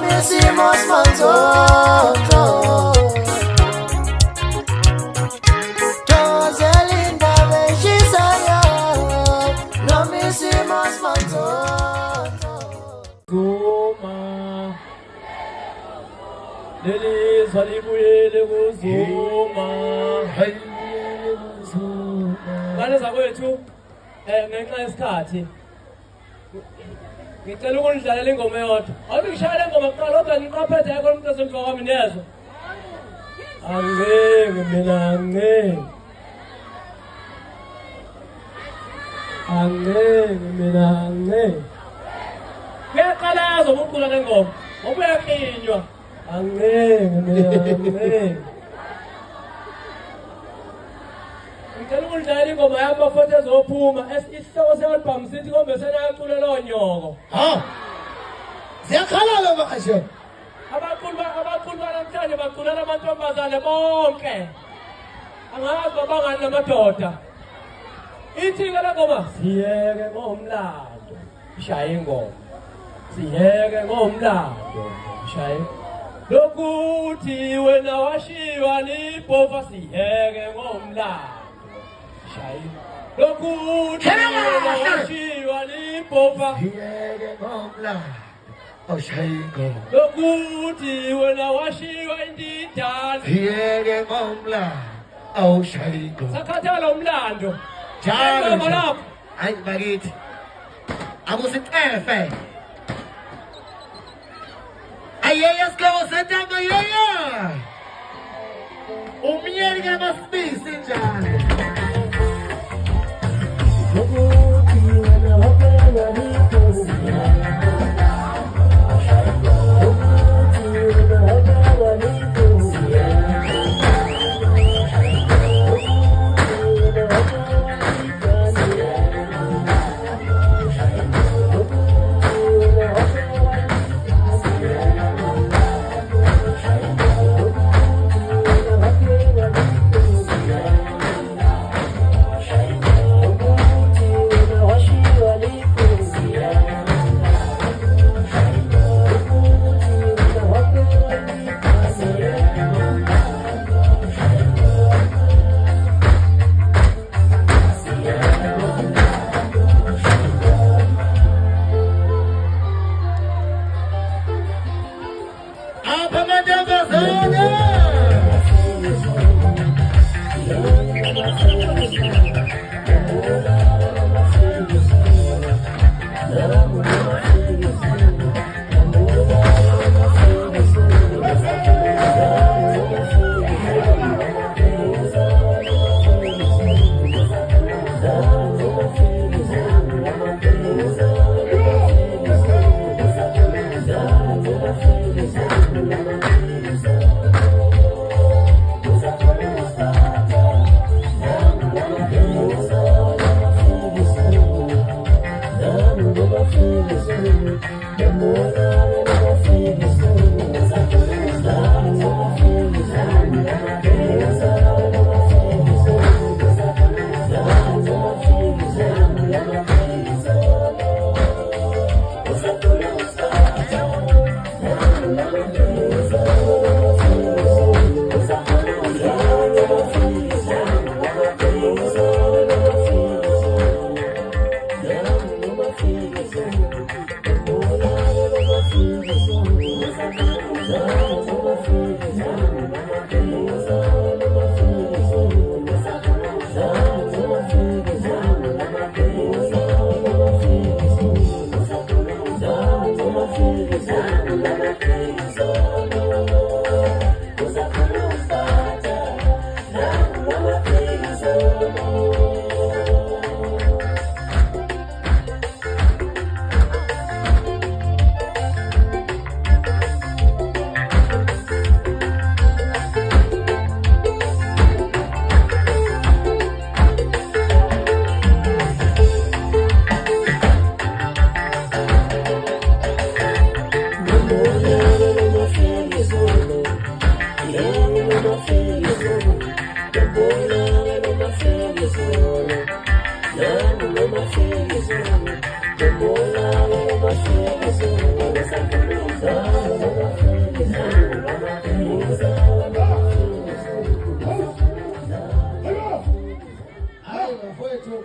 hicimos manzozo. Joselinda Beshisaya, no me hicimos manzozo. Zuma, Lili Salibuyele Zuma, ngane zakwethu ngenxa yesikhathi ngicela ukunidlalela ingoma eyodwa. Awuthi ngishayela ingoma kuqala kodwa ngiqaphethe yakho umuntu osemva kwami niyezwa. Angeke mina angeke. Angeke mina angeke. Ngiyaqala yazo ukucula le ngoma. Ngoba uyaqinywa. Angeke mina angeke. Ngicela ukudlala ingoma yamafotho ezophuma isihloko se-album sithi kombe senayacula lowo nyoko. Ha! Ziyakhala manje. Abaculi banamhlanje baculela amantombazane bonke. Angazi abangani namadoda. Ithi-ke le ngoma siyeke ngomlando shaye ingoma. Siyeke ngomlando shaye. Lokuthi wena washiwa lipofa siyeke ngomlando. Lokuthi wena washiwa lipofa Siyeke ngomlando. Awushayingo. Lokuthi wena washiwa indidana Siyeke ngomlando. Awushayingo. sakhathala umlando. Njalo. Hayi bakithi. Akusicefe. Ayeye sihloko sentamba yeye. Umnyeni kaMasibisi njalo. kwetu